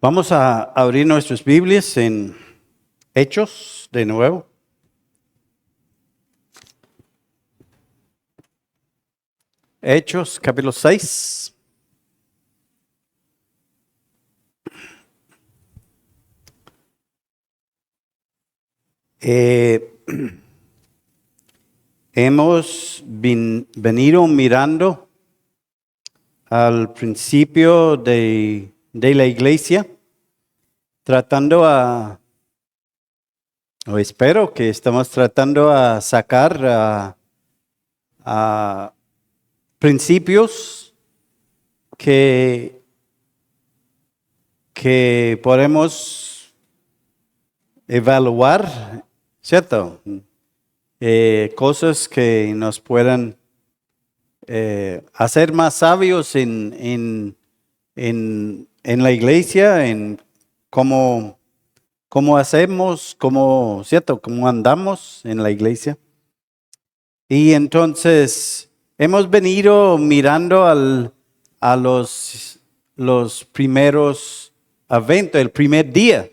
Vamos a abrir nuestras Biblias en Hechos de nuevo. Hechos, capítulo 6. Hemos venido mirando al principio de la iglesia, tratando espero que estamos tratando a sacar a principios que podemos evaluar, ¿cierto? Cosas que nos puedan hacer más sabios en la iglesia, en cómo hacemos, ¿cierto? Cómo andamos en la iglesia. Y entonces hemos venido mirando a los primeros eventos, el primer día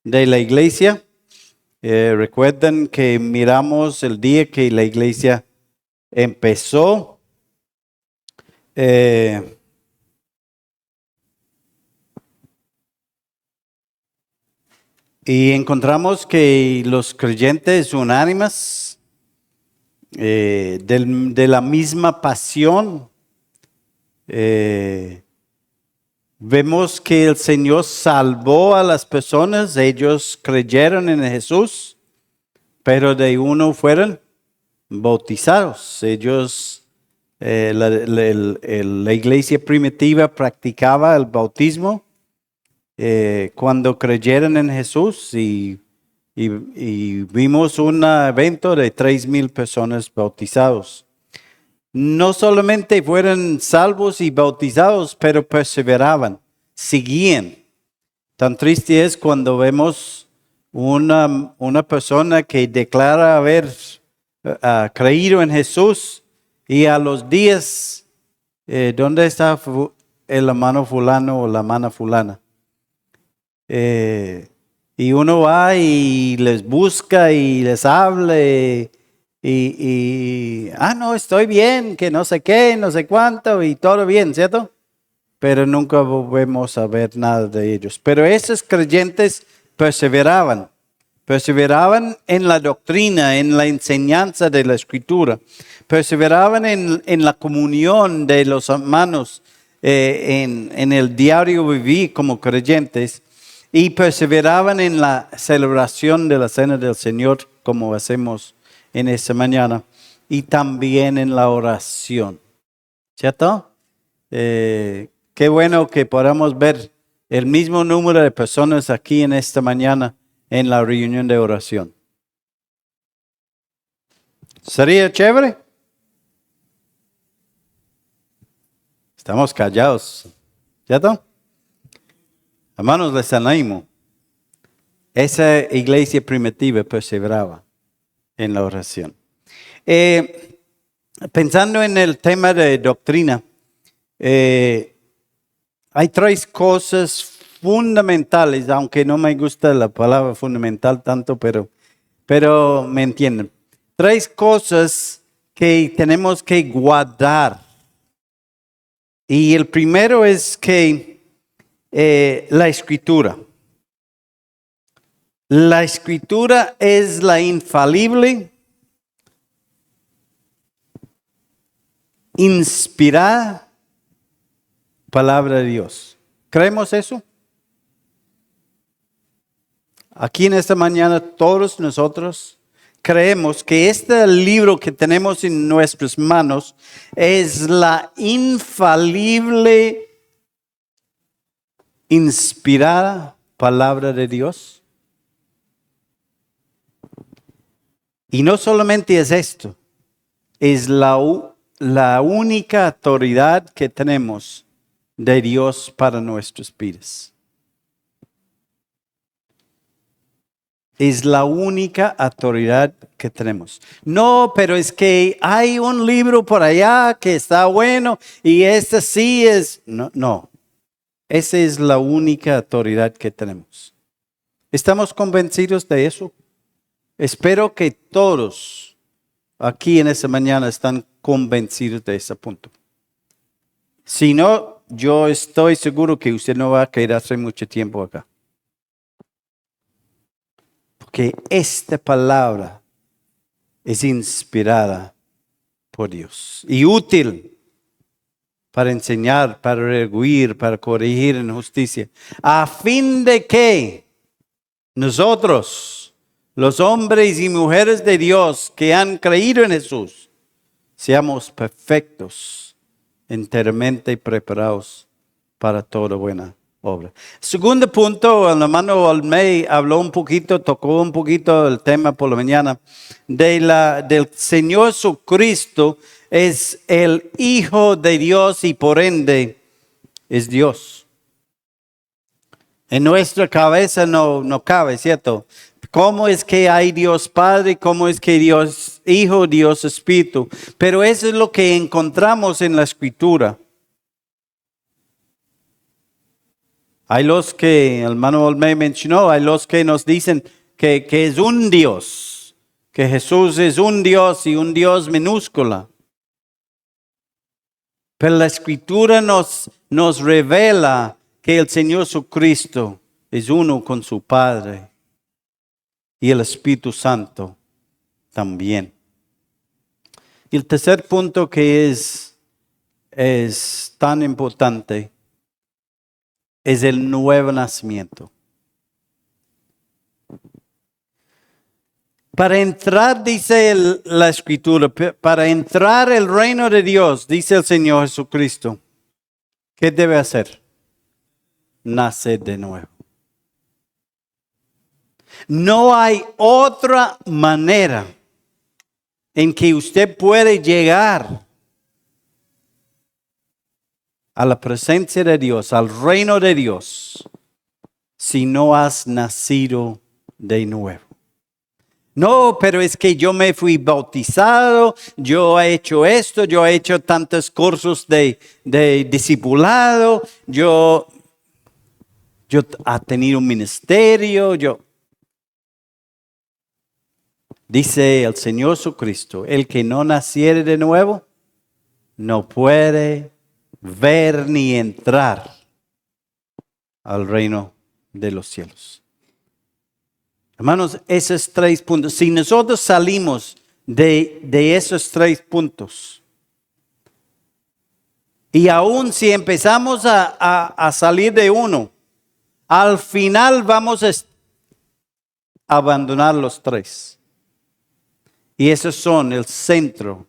de la iglesia. Recuerden que miramos el día que la iglesia empezó. Y encontramos que los creyentes unánimes, de la misma pasión, vemos que el Señor salvó a las personas, ellos creyeron en Jesús, pero de uno fueron bautizados. Ellos, la iglesia primitiva practicaba el bautismo cuando creyeron en Jesús y vimos un evento de 3,000 personas bautizados. No solamente fueron salvos y bautizados, pero perseveraban, seguían. Tan triste es cuando vemos una persona que declara haber creído en Jesús y a los días, ¿dónde está el hermano fulano o la hermana fulana? Y uno va y les busca y les habla no, estoy bien, que no sé qué, no sé cuánto y todo bien, ¿cierto? Pero nunca volvemos a ver nada de ellos. Pero esos creyentes perseveraban en la doctrina, en la enseñanza de la Escritura, perseveraban en la comunión de los hermanos, en el diario vivir como creyentes, y perseveraban en la celebración de la Cena del Señor, como hacemos en esta mañana, y también en la oración. ¿Cierto? Qué bueno que podamos ver el mismo número de personas aquí en esta mañana en la reunión de oración. ¿Sería chévere? Estamos callados. ¿Cierto? Hermanos, les animo. Esa iglesia primitiva perseveraba en la oración. Pensando en el tema de doctrina, hay 3 cosas fundamentales, aunque no me gusta la palabra fundamental tanto, pero me entienden. 3 cosas que tenemos que guardar. Y el primero es que la Escritura. La Escritura es la infalible, inspirada palabra de Dios. ¿Creemos eso? Aquí en esta mañana todos nosotros creemos que este libro que tenemos en nuestras manos es la infalible, inspirada palabra de Dios. Y no solamente es esto, es la única autoridad que tenemos de Dios para nuestras vidas. Es la única autoridad que tenemos. No, pero es que hay un libro por allá que está bueno y este sí es. No. Esa es la única autoridad que tenemos. ¿Estamos convencidos de eso? Espero que todos aquí en esta mañana están convencidos de ese punto. Si no, yo estoy seguro que usted no va a quedarse mucho tiempo acá. Porque esta palabra es inspirada por Dios y útil para enseñar, para reguir, para corregir en justicia, a fin de que nosotros, los hombres y mujeres de Dios que han creído en Jesús, seamos perfectos, enteramente preparados para toda buena obra. Segundo punto, el hermano Olmey habló un poquito, tocó un poquito el tema por la mañana, del Señor Jesucristo es el Hijo de Dios y por ende es Dios. En nuestra cabeza no cabe, ¿cierto? ¿Cómo es que hay Dios Padre? ¿Cómo es que Dios Hijo, Dios Espíritu? Pero eso es lo que encontramos en la Escritura. Hay los que, el hermano Olmey mencionó, hay los que nos dicen que es un Dios, que Jesús es un Dios y un Dios minúscula. Pero la Escritura nos revela que el Señor Jesucristo es uno con su Padre y el Espíritu Santo también. Y el tercer punto que es tan importante es el nuevo nacimiento. Para entrar, dice la Escritura, para entrar el reino de Dios, dice el Señor Jesucristo, ¿qué debe hacer? Nacer de nuevo. No hay otra manera en que usted puede llegar a la presencia de Dios, al reino de Dios, si no has nacido de nuevo. No, pero es que yo me fui bautizado, yo he hecho esto, yo he hecho tantos cursos de discipulado, yo he tenido un ministerio, Dice el Señor Jesucristo, el que no naciere de nuevo, no puede ver ni entrar al reino de los cielos. Hermanos, esos 3 puntos, si nosotros salimos de esos 3 puntos, y aún si empezamos a salir de uno, al final vamos a abandonar los 3. Y esos son el centro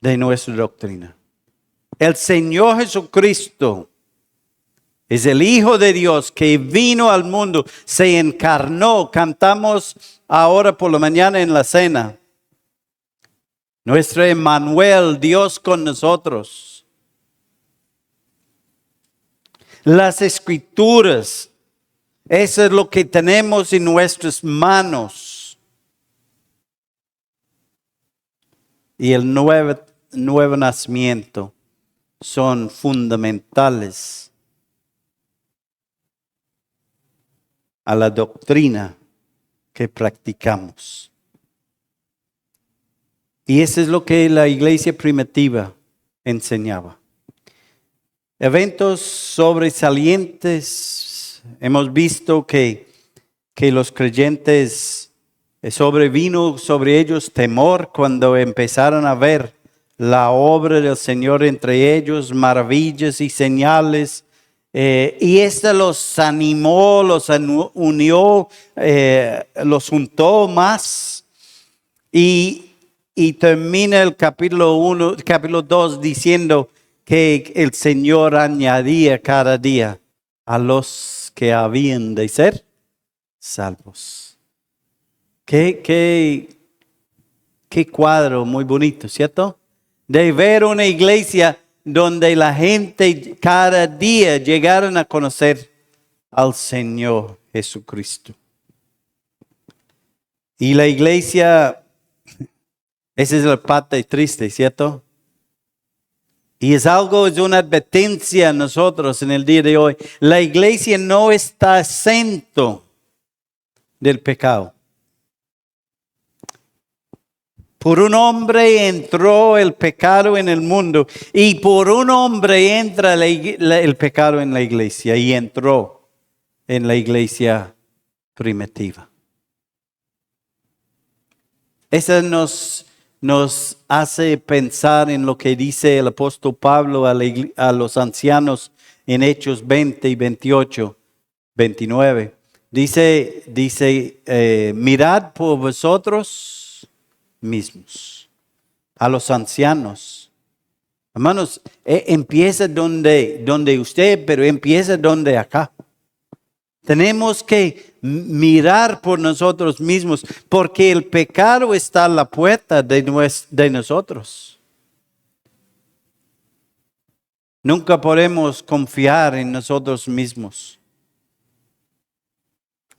de nuestra doctrina. El Señor Jesucristo es el Hijo de Dios que vino al mundo, se encarnó. Cantamos ahora por la mañana en la cena. Nuestro Emmanuel, Dios con nosotros. Las Escrituras, eso es lo que tenemos en nuestras manos. Y el nuevo nacimiento son fundamentales a la doctrina que practicamos. Y eso es lo que la iglesia primitiva enseñaba. Eventos sobresalientes. Hemos visto que los creyentes sobrevino sobre ellos temor cuando empezaron a ver la obra del Señor entre ellos, maravillas y señales. Y esto los animó, los unió, los juntó más. Y termina el capítulo 2 diciendo que el Señor añadía cada día a los que habían de ser salvos. Qué cuadro muy bonito, ¿cierto? De ver una iglesia donde la gente cada día llegaron a conocer al Señor Jesucristo. Y la iglesia, esa es la parte triste, ¿cierto? Y es una advertencia a nosotros en el día de hoy. La iglesia no está exento del pecado. Por un hombre entró el pecado en el mundo y por un hombre entra el pecado en la iglesia y entró en la iglesia primitiva. Eso nos hace pensar en lo que dice el apóstol Pablo a los ancianos en Hechos 20 y 28, 29. Dice, mirad por vosotros mismos, a los ancianos. Hermanos, empieza donde usted, pero empieza donde acá. Tenemos que mirar por nosotros mismos, porque el pecado está a la puerta de nosotros. Nunca podemos confiar en nosotros mismos.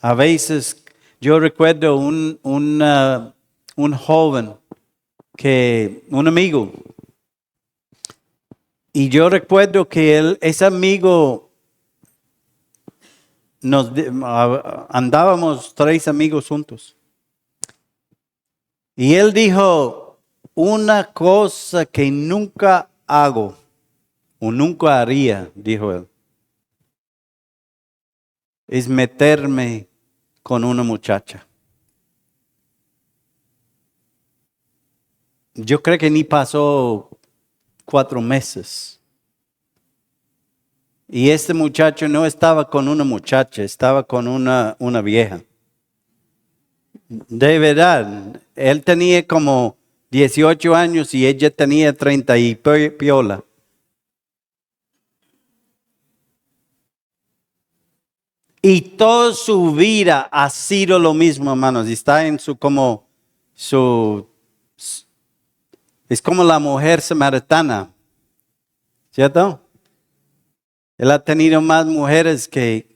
A veces yo recuerdo un joven, un amigo, y yo recuerdo que ese amigo, andábamos 3 amigos juntos. Y él dijo, una cosa que nunca hago o nunca haría, dijo él, es meterme con una muchacha. Yo creo que ni pasó 4 meses. Y este muchacho no estaba con una muchacha, estaba con una vieja. De verdad, él tenía como 18 años y ella tenía 30 y piola. Y toda su vida ha sido lo mismo, hermanos. Está en es como la mujer samaritana, ¿cierto? Él ha tenido más mujeres que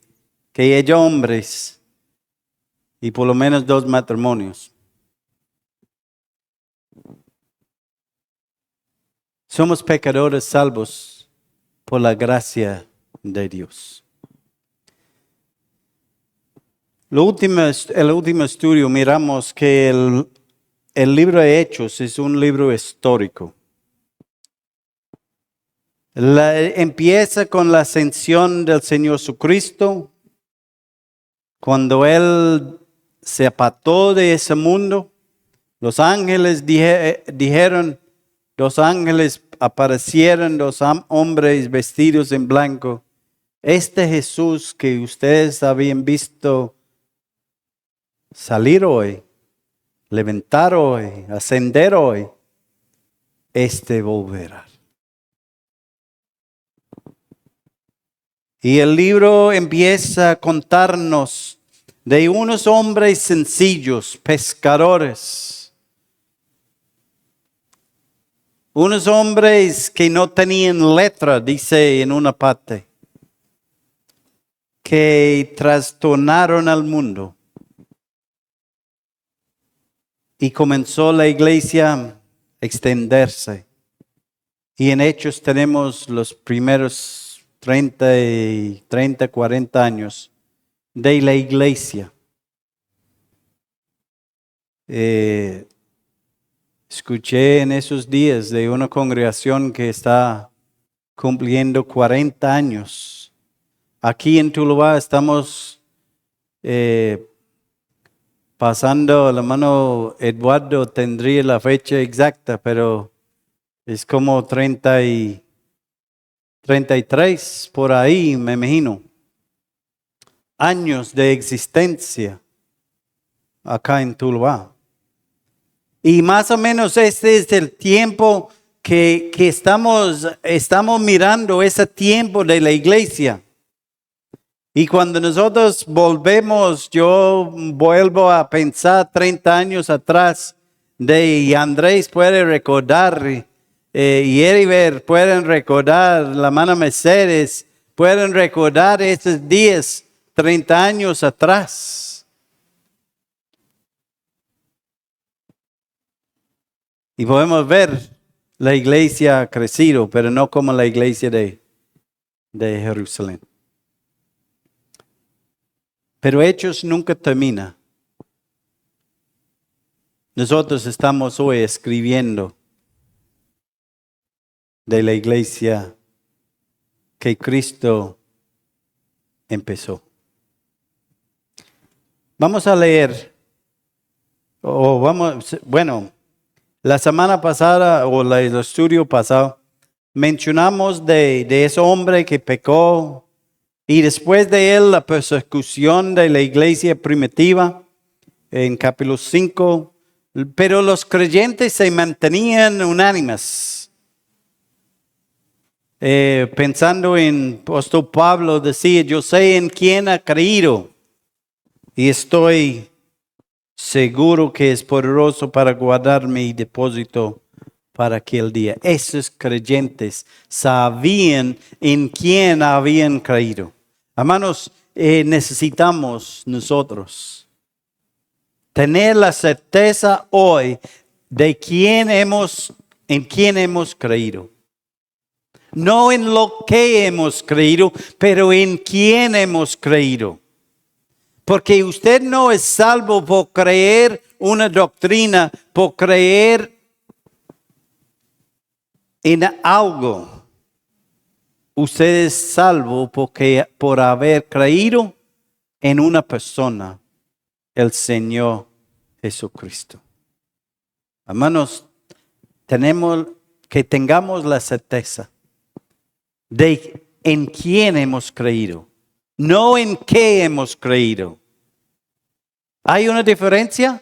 ella hombres. Y por lo menos 2 matrimonios. Somos pecadores salvos por la gracia de Dios. El último estudio miramos que el libro de Hechos es un libro histórico. Empieza con la ascensión del Señor Jesucristo, cuando Él se apartó de ese mundo. Los ángeles dijeron, 2 ángeles aparecieron, 2 hombres vestidos en blanco. Este Jesús que ustedes habían visto salir hoy, levantar hoy, ascender hoy, volverá. Y el libro empieza a contarnos de unos hombres sencillos, pescadores. Unos hombres que no tenían letra, dice en una parte, que trastornaron al mundo. Y comenzó la iglesia a extenderse. Y en Hechos tenemos los primeros 40 años de la iglesia. Escuché en esos días de una congregación que está cumpliendo 40 años. Aquí en Tuluá estamos pasando, el hermano Eduardo tendría la fecha exacta, pero es como 33 por ahí, me imagino. Años de existencia acá en Tuluá. Y más o menos este es el tiempo que estamos mirando, ese tiempo de la iglesia. Y cuando nosotros volvemos, yo vuelvo a pensar 30 años atrás, y Andrés puede recordar, y Heriberto pueden recordar, la hermana Mercedes, pueden recordar esos días 30 años atrás. Y podemos ver la iglesia ha crecido, pero no como la iglesia de Jerusalén. Pero Hechos nunca termina. Nosotros estamos hoy escribiendo de la iglesia que Cristo empezó. Vamos a leer, la semana pasada o el estudio pasado mencionamos de ese hombre que pecó y después de él la persecución de la iglesia primitiva en capítulo 5, pero los creyentes se mantenían unánimes. Pensando en apóstol Pablo decía, yo sé en quién ha creído y estoy seguro que es poderoso para guardar mi depósito para aquel día. Esos creyentes sabían en quién habían creído. Hermanos, necesitamos nosotros tener la certeza hoy de en quién hemos creído. No en lo que hemos creído, pero en quién hemos creído. Porque usted no es salvo por creer una doctrina, por creer en algo. Usted es salvo por haber creído en una persona, el Señor Jesucristo. Hermanos, tengamos la certeza de en quién hemos creído, no en qué hemos creído. ¿Hay una diferencia?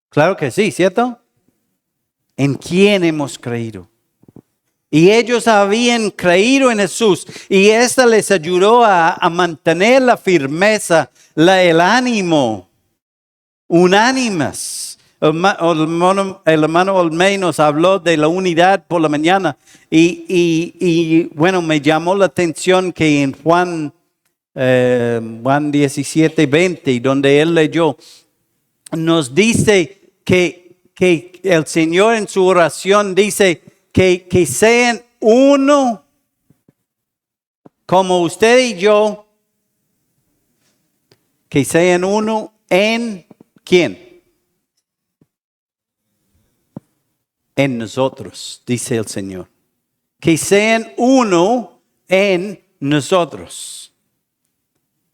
Claro que sí, ¿cierto? En quién hemos creído. Y ellos habían creído en Jesús y esto les ayudó a mantener la firmeza, el ánimo, unánimes. El hermano Olmey nos habló de la unidad por la mañana y me llamó la atención que en Juan 17:20, donde él leyó, nos dice que el Señor en su oración dice que sean uno como usted y yo, que sean uno en ¿quién? En nosotros, dice el Señor. Que sean uno en nosotros.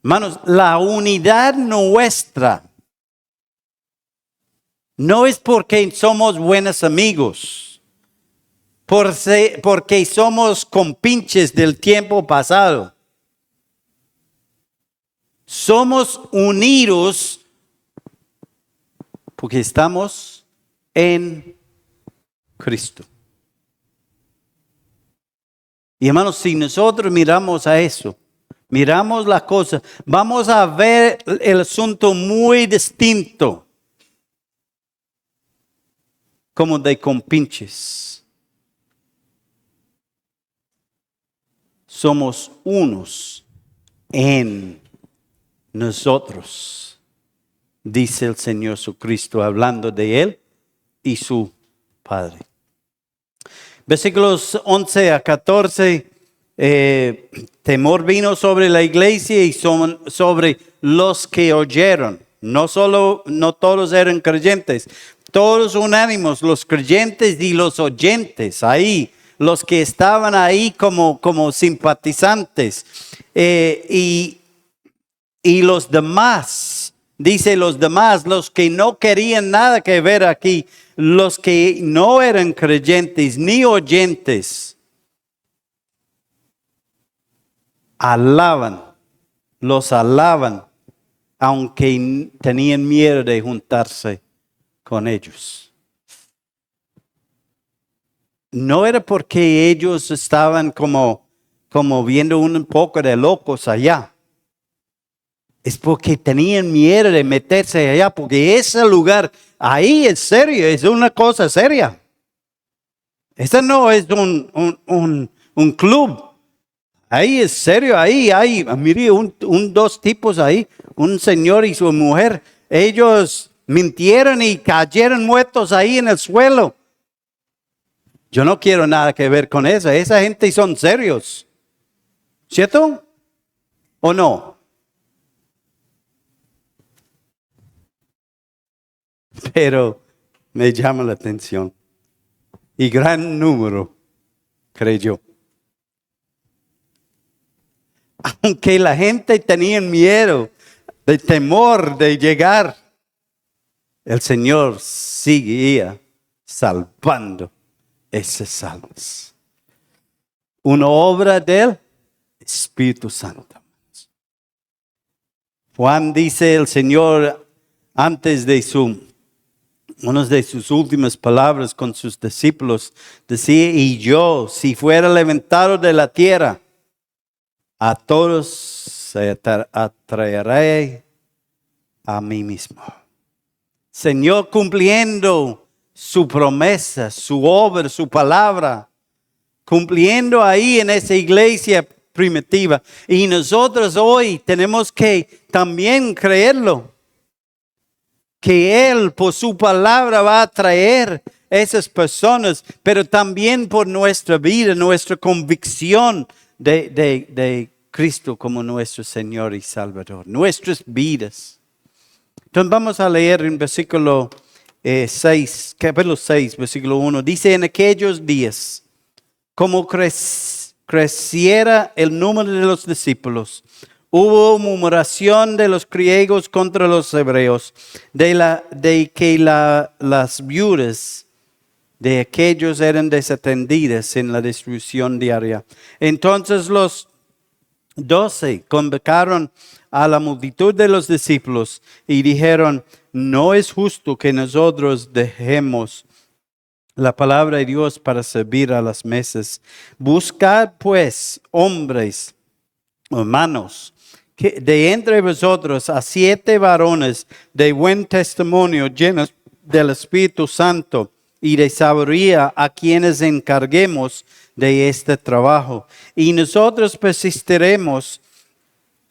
Hermanos, la unidad nuestra no es porque somos buenos amigos, porque somos compinches del tiempo pasado. Somos unidos porque estamos en Cristo. Y hermanos, si nosotros miramos a eso, miramos la cosa, vamos a ver el asunto muy distinto, como de compinches. Somos unos en nosotros, dice el Señor Jesucristo, hablando de Él y su Padre. Versículos 11 a 14, temor vino sobre la iglesia y sobre los que oyeron. No todos eran creyentes, todos unánimos, los creyentes y los oyentes, ahí, los que estaban ahí como simpatizantes. Y los demás, dice los demás, los que no querían nada que ver aquí, los que no eran creyentes ni oyentes, los alaban, aunque tenían miedo de juntarse con ellos. No era porque ellos estaban como viendo un poco de locos allá. Es porque tenían miedo de meterse allá, porque ese lugar ahí es serio, es una cosa seria. Este no es un club. Ahí es serio, ahí hay, mire, dos tipos ahí, un señor y su mujer. Ellos mintieron y cayeron muertos ahí en el suelo. Yo no quiero nada que ver con eso. Esa gente son serios. ¿Cierto? ¿O no? Pero me llama la atención. Y gran número creyó. Aunque la gente tenía miedo, de temor de llegar, el Señor seguía salvando esas almas. Una obra del Espíritu Santo. Juan dice el Señor antes de una de sus últimas palabras con sus discípulos, decía, y yo, si fuera levantado de la tierra, a todos se atraeré a mí mismo. Señor cumpliendo su promesa, su obra, su palabra, cumpliendo ahí en esa iglesia primitiva. Y nosotros hoy tenemos que también creerlo. Que Él por su palabra va a traer esas personas, pero también por nuestra vida, nuestra convicción de Cristo como nuestro Señor y Salvador, nuestras vidas. Entonces vamos a leer en versículo 6, capítulo 6, versículo 1. Dice, en aquellos días, como creciera el número de los discípulos, hubo murmuración de los griegos contra los hebreos, de que las viudas de aquellos eran desatendidas en la distribución diaria. Entonces los 12 convocaron a la multitud de los discípulos y dijeron, no es justo que nosotros dejemos la palabra de Dios para servir a las mesas. Buscad pues, hombres, hermanos, que de entre vosotros a 7 varones de buen testimonio, llenos del Espíritu Santo y de sabiduría, a quienes encarguemos de este trabajo. Y nosotros persistiremos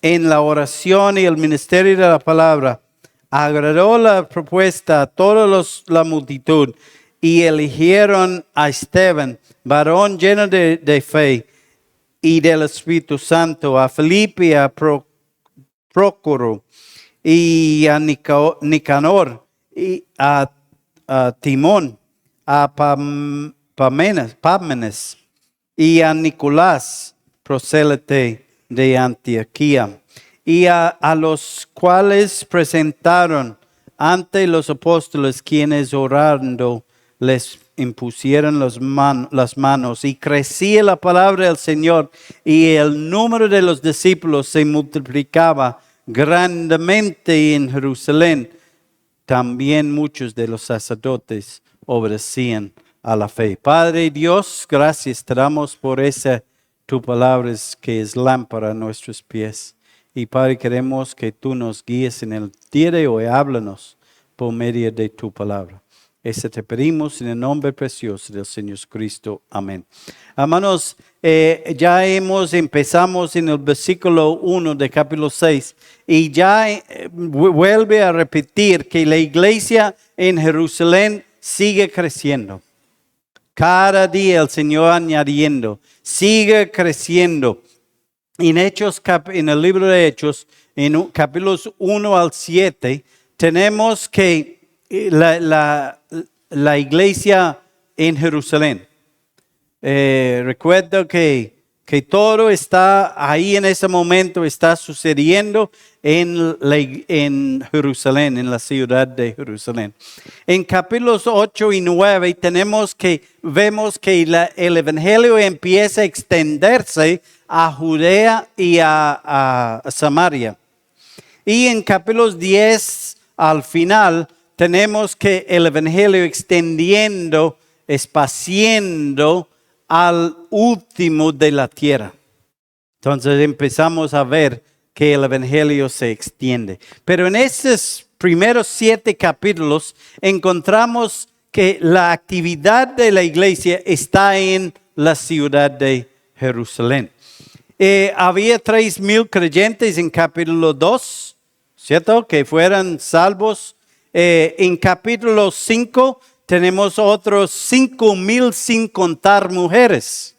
en la oración y el ministerio de la palabra. Agradó la propuesta a toda la multitud y eligieron a Esteban, varón lleno de fe y del Espíritu Santo, a Felipe, a Prócoro y a Nicanor, y a Timón, a Parmenas y a Nicolás, prosélite de Antioquía, y a los cuales presentaron ante los apóstoles, quienes orando les impusieron las manos, y crecía la palabra del Señor, y el número de los discípulos se multiplicaba grandemente en Jerusalén. También muchos de los sacerdotes obedecían a la fe. Padre Dios, gracias te damos por esa tu palabra que es lámpara a nuestros pies. Y Padre, queremos que tú nos guíes en el día de hoy. Háblanos por medio de tu palabra. Eso te pedimos en el nombre precioso del Señor Cristo. Amén. Hermanos, ya empezamos en el versículo 1 de capítulo 6 y ya vuelve a repetir que la iglesia en Jerusalén sigue creciendo. Cada día el Señor añadiendo, sigue creciendo. En el libro de Hechos, en capítulos 1 al 7, tenemos que la iglesia en Jerusalén. Recuerdo que todo está ahí en ese momento, está sucediendo en Jerusalén, en la ciudad de Jerusalén. En capítulos 8 y 9 vemos que el evangelio empieza a extenderse a Judea y a Samaria. Y en capítulos 10 al final tenemos que el evangelio extendiendo, espaciendo al último de la tierra. Entonces empezamos a ver que el evangelio se extiende. Pero en estos primeros 7 capítulos encontramos que la actividad de la iglesia está en la ciudad de Jerusalén. Había 3,000 creyentes en capítulo 2, ¿cierto? Que fueran salvos. En capítulo 5 tenemos otros 5,000 sin contar mujeres.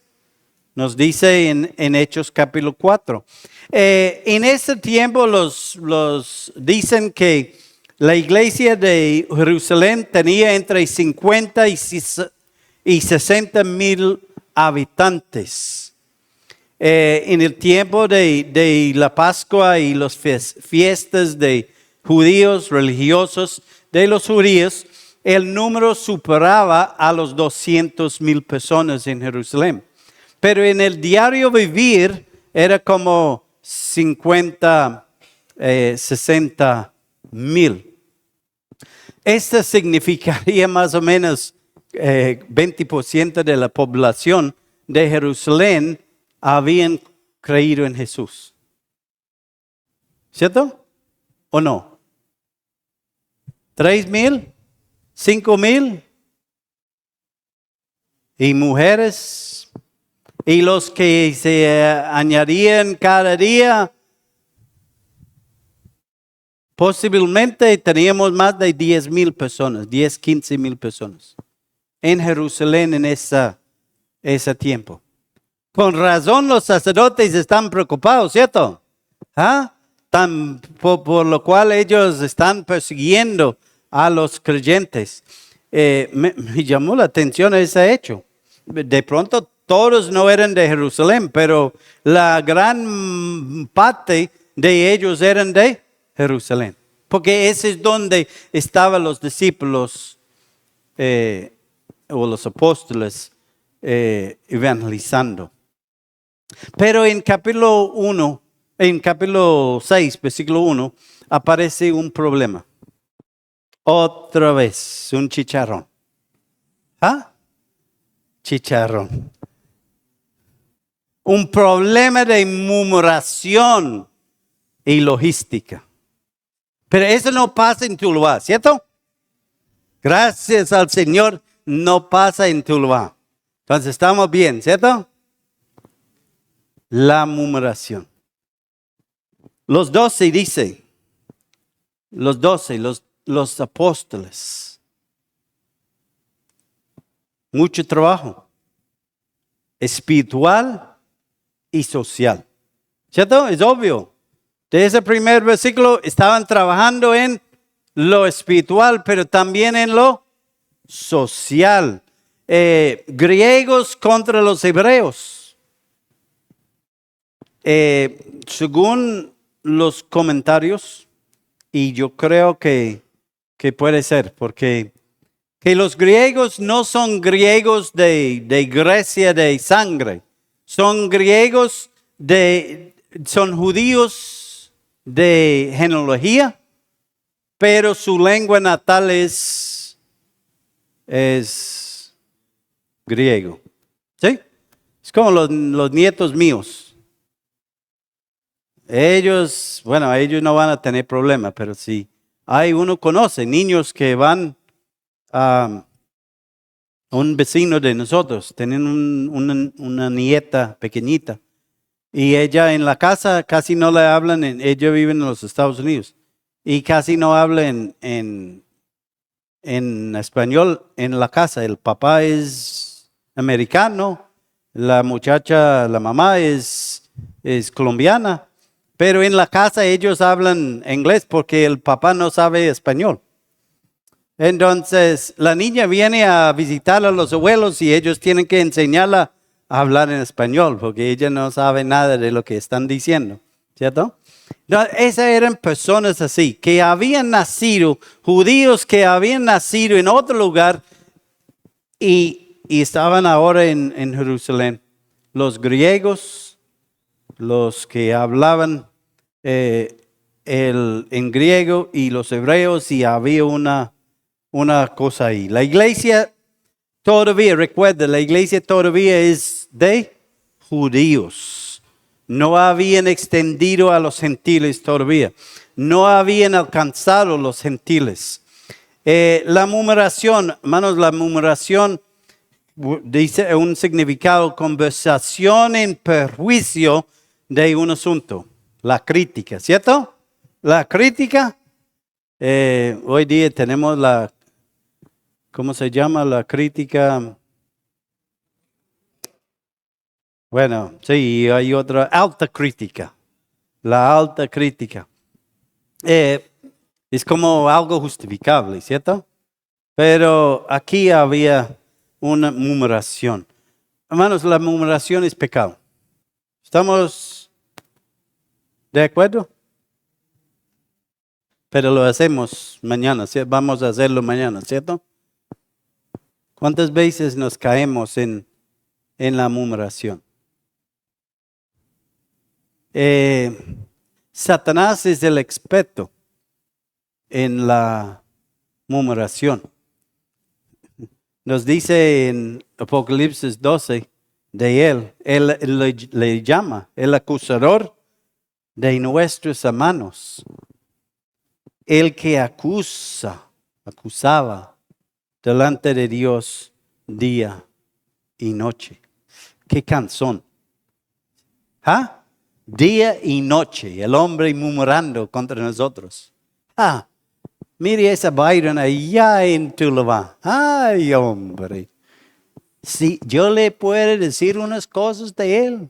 Nos dice en Hechos capítulo 4. En ese tiempo los dicen que la iglesia de Jerusalén tenía entre 50 y 60,000 habitantes. En el tiempo de la Pascua y las fiestas de judíos religiosos de los judíos, el número superaba a los 200,000 personas en Jerusalén. Pero en el diario vivir era como 50, 60,000. Esto significaría más o menos 20% de la población de Jerusalén habían creído en Jesús. ¿Cierto? ¿O no? 3,000, 5,000 y mujeres y los que se añadían cada día. Posiblemente teníamos más de 10,000 personas, 10, 15,000 personas en Jerusalén en ese tiempo. Con razón los sacerdotes están preocupados, ¿cierto? ¿Ah? Por lo cual ellos están persiguiendo a los creyentes. Me llamó la atención ese hecho. De pronto todos no eran de Jerusalén, pero la gran parte de ellos eran de Jerusalén. Porque ese es donde estaban los discípulos o los apóstoles evangelizando. Pero en capítulo 6, versículo 1, aparece un problema. Otra vez, un chicharrón. ¿Ah? Chicharrón. Un problema de murmuración y logística. Pero eso no pasa en Tuluá, ¿cierto? Gracias al Señor, no pasa en Tuluá. Entonces estamos bien, ¿cierto? La murmuración. Los 12 dice, los apóstoles. Mucho trabajo espiritual y social. ¿Cierto? Es obvio. De ese primer versículo estaban trabajando en lo espiritual, pero también en lo social. Griegos contra los hebreos. Según los comentarios, y yo creo que puede ser, porque que los griegos no son griegos de Grecia de sangre, son griegos son judíos de genealogía, pero su lengua natal es griego. ¿Sí? Es como los nietos míos. Ellos no van a tener problema, pero si uno conoce niños que van a un vecino de nosotros, tienen una nieta pequeñita, y ella en la casa casi no le hablan, ella vive en los Estados Unidos, y casi no habla en español en la casa. El papá es americano, la mamá es colombiana. Pero en la casa ellos hablan inglés porque el papá no sabe español. Entonces la niña viene a visitar a los abuelos y ellos tienen que enseñarla a hablar en español porque ella no sabe nada de lo que están diciendo, ¿cierto? Esas eran personas así, que habían nacido, judíos que habían nacido en otro lugar y estaban ahora en Jerusalén. Los griegos, los que hablaban en griego y los hebreos, y había una cosa ahí. La iglesia todavía es de judíos. No habían extendido a los gentiles todavía. No habían alcanzado los gentiles. La murmuración, hermanos, dice un significado: conversación en perjuicio de un asunto. La crítica, ¿cierto? La crítica. Hoy día tenemos ¿cómo se llama la crítica? Bueno, sí, hay otra, alta crítica. La alta crítica. Es como algo justificable, ¿cierto? Pero aquí había una murmuración. Hermanos, la murmuración es pecado. ¿Estamos de acuerdo? Pero lo hacemos mañana, ¿sí? Vamos a hacerlo mañana, ¿cierto? ¿Cuántas veces nos caemos en la murmuración? Satanás es el experto en la murmuración. Nos dice en Apocalipsis 12 de él le llama el acusador de nuestros hermanos, el que acusaba delante de Dios día y noche. ¿Qué canción? ¿Ah? Día y noche, el hombre murmurando contra nosotros. Mire esa Byron allá en Tulabá. Ay, hombre. Si yo le puedo decir unas cosas de él,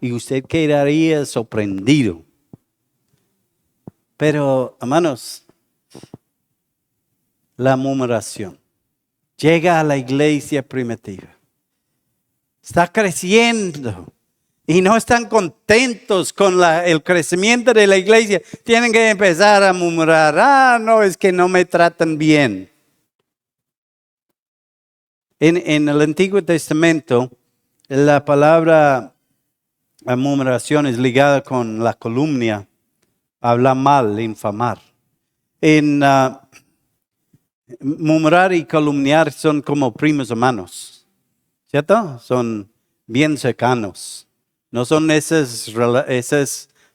y usted quedaría sorprendido. Pero, hermanos, la murmuración llega a la iglesia primitiva. Está creciendo. Y no están contentos con el crecimiento de la iglesia. Tienen que empezar a murmurar. No, es que no me tratan bien. En el Antiguo Testamento, la palabra murmuración es ligada con la calumnia. Hablar mal, infamar. Murmurar y calumniar son como primos hermanos. ¿Cierto? Son bien cercanos. No son esos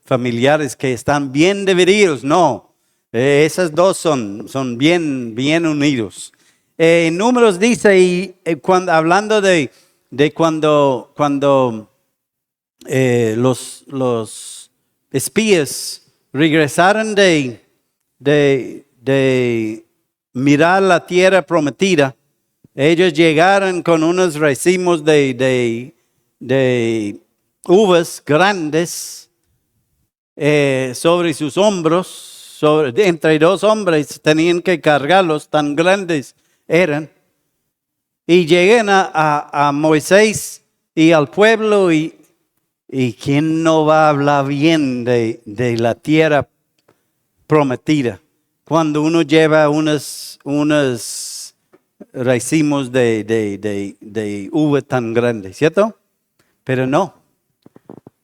familiares que están bien divididos, no. Esas dos son bien unidos. Números dice, hablando de cuando los espías regresaron de mirar la tierra prometida, ellos llegaron con unos racimos de uvas grandes sobre sus hombros, entre dos hombres tenían que cargarlos, tan grandes eran. Y llegan a Moisés y al pueblo y ¿quién no va a hablar bien de la tierra prometida? Cuando uno lleva unos racimos de uva tan grandes, ¿cierto? Pero no.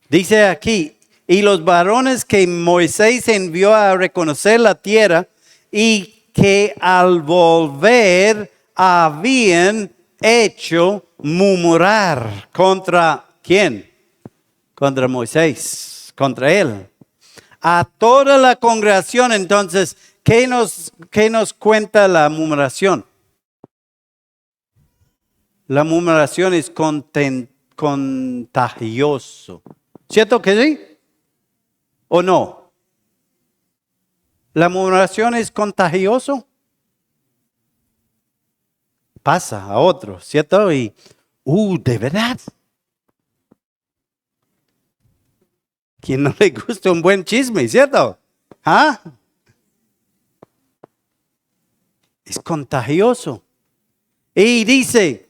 Dice aquí, y los varones que Moisés envió a reconocer la tierra y que al volver habían hecho murmurar contra ¿quién? Contra Moisés, contra él. A toda la congregación, entonces, ¿qué nos cuenta la murmuración? La murmuración es contagioso. ¿Cierto que sí? ¿O no? ¿La murmuración es contagioso? Pasa a otros, ¿cierto? Y, ¿de verdad? ¿Quién no le gusta un buen chisme, cierto? Es contagioso. Y dice,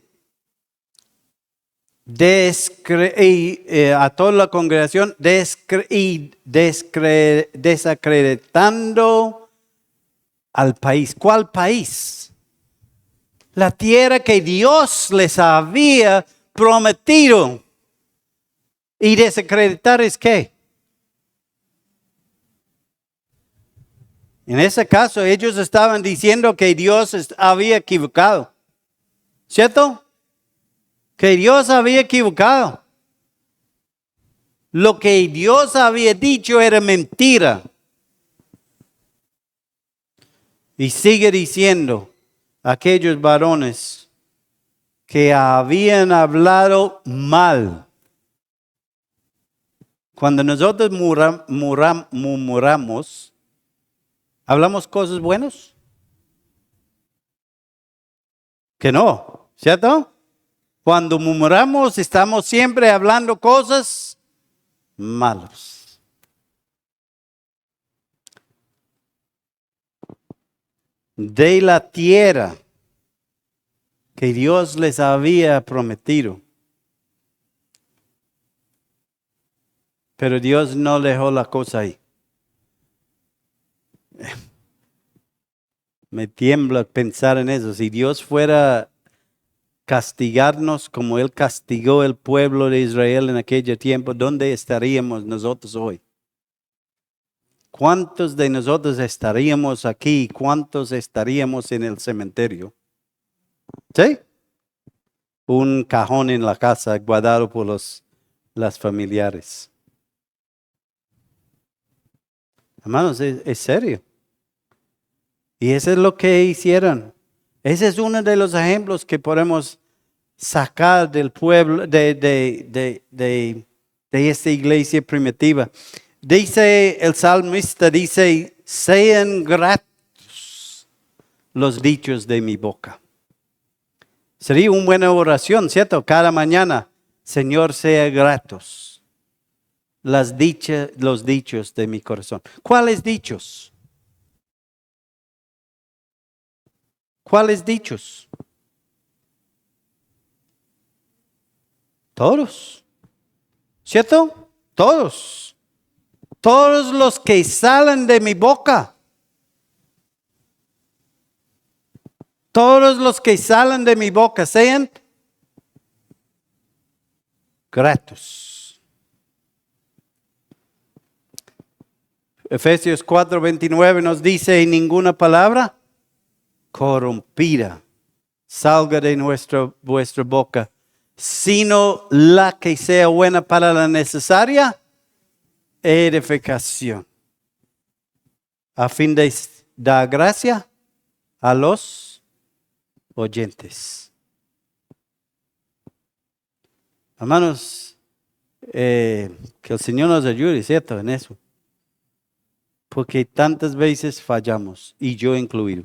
a toda la congregación desacreditando al país. ¿Cuál país? La tierra que Dios les había prometido. ¿Y desacreditar es qué? En ese caso ellos estaban diciendo que Dios había equivocado. ¿Cierto? Que Dios había equivocado. Lo que Dios había dicho era mentira. Y sigue diciendo aquellos varones que habían hablado mal. Cuando nosotros murmuramos, ¿hablamos cosas buenas? Que no, ¿cierto? Cuando murmuramos, estamos siempre hablando cosas malas. De la tierra que Dios les había prometido. Pero Dios no dejó la cosa ahí. Me tiembla pensar en eso. Si Dios fuera castigarnos como Él castigó el pueblo de Israel en aquel tiempo, ¿dónde estaríamos nosotros hoy? ¿Cuántos de nosotros estaríamos aquí? ¿Cuántos estaríamos en el cementerio? ¿Sí? Un cajón en la casa guardado por las familiares. Hermanos, es serio. Y eso es lo que hicieron. Ese es uno de los ejemplos que podemos sacar del pueblo, de esta iglesia primitiva. Dice el salmista, dice, sean gratos los dichos de mi boca. Sería una buena oración, ¿cierto? Cada mañana, Señor, sea gratos los dichos de mi corazón. ¿Cuáles dichos? ¿Cuáles dichos? Todos. ¿Cierto? Todos. Todos los que salen de mi boca. Todos los que salen de mi boca sean gratos. Efesios 4:29 nos dice, ninguna palabra corrompida salga de vuestra boca, sino la que sea buena para la necesaria edificación, a fin de dar gracia a los oyentes. Hermanos, que el Señor nos ayude, ¿cierto? En eso. Porque tantas veces fallamos, y yo incluido.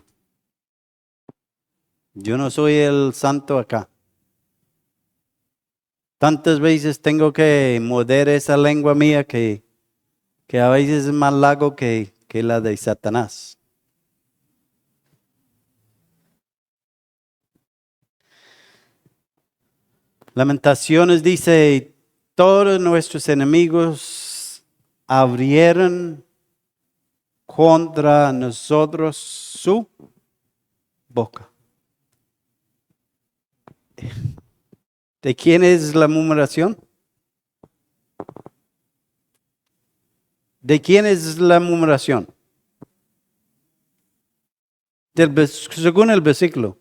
Yo no soy el santo acá. Tantas veces tengo que morder esa lengua mía que a veces es más largo que la de Satanás. Lamentaciones dice, todos nuestros enemigos abrieron contra nosotros su boca. ¿De quién es la murmuración? ¿De quién es la murmuración? Según el versículo.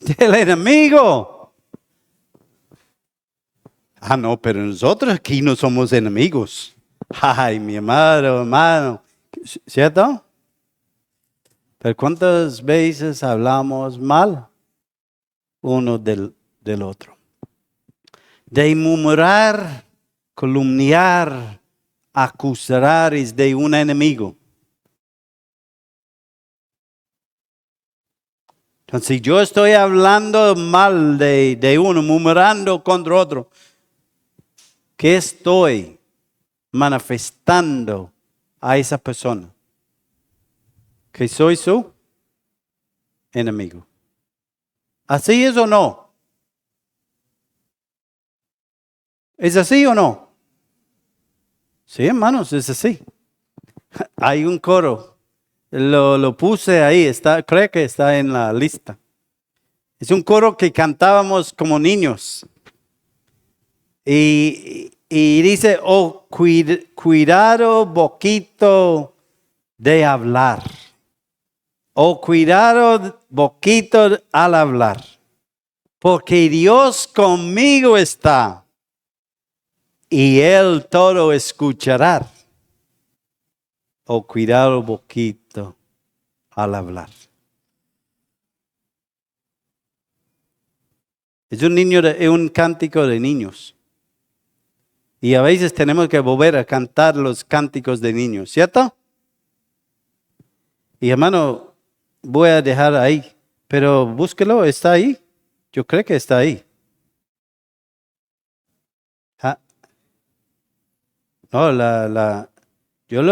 Del enemigo. Ah, no, pero nosotros aquí no somos enemigos. Ay, mi hermano. ¿Cierto? Pero ¿cuántas veces hablamos mal uno del otro? De murmurar, calumniar, acusar es de un enemigo. Entonces, si yo estoy hablando mal de uno, murmurando contra otro, ¿qué estoy manifestando a esa persona? Que soy su enemigo. ¿Así es o no? ¿Es así o no? Sí, hermanos, es así. Hay un coro. Lo puse ahí, creo que está en la lista. Es un coro que cantábamos como niños. Y dice, oh, cuidado poquito de hablar. Oh, cuidado poquito al hablar. Porque Dios conmigo está. Y Él todo escuchará. Oh, cuidado poquito al hablar. Es un cántico de niños. Y a veces tenemos que volver a cantar los cánticos de niños, ¿cierto? Y hermano, voy a dejar ahí. Pero búsquelo, está ahí. Yo creo que está ahí. Ah, no, yo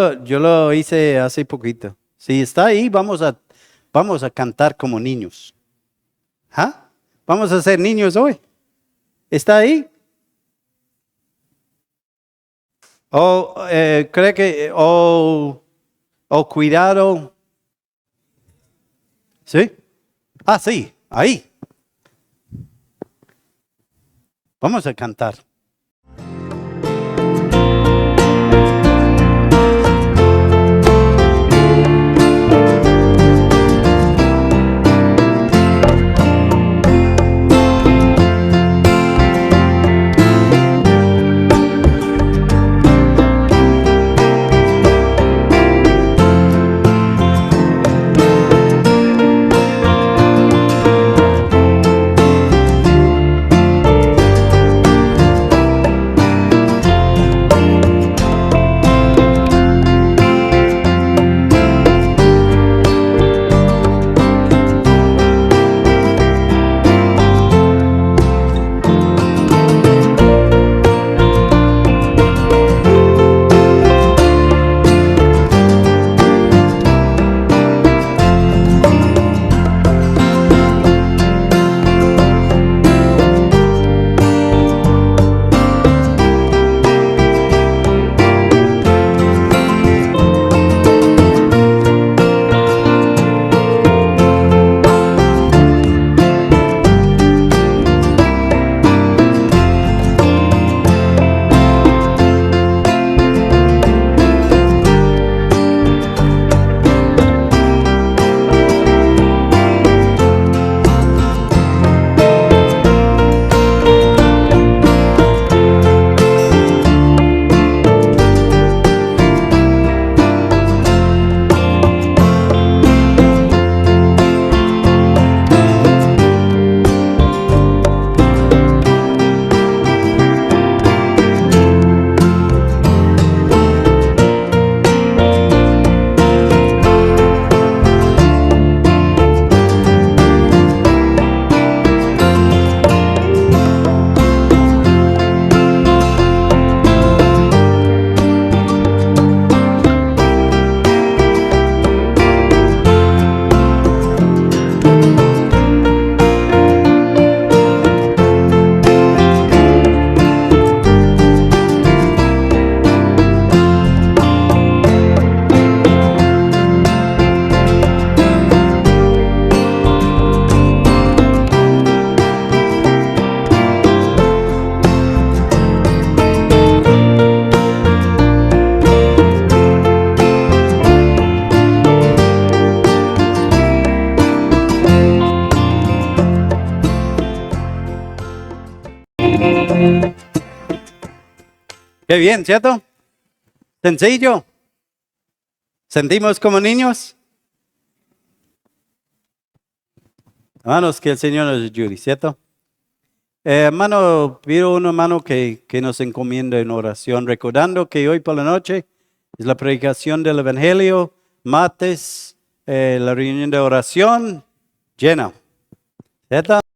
lo hice hace poquito. Si está ahí, vamos a cantar como niños. ¿Ah? Vamos a ser niños hoy. ¿Está ahí? O cree que, o cuidado. ¿Sí? Ah, sí, ahí. Vamos a cantar. Qué bien, ¿cierto? Sencillo. ¿Sentimos como niños? Hermanos, que el Señor nos ayude, ¿cierto? Hermano, pido un hermano que nos encomienda en oración, recordando que hoy por la noche es la predicación del Evangelio, martes, la reunión de oración llena, ¿cierto?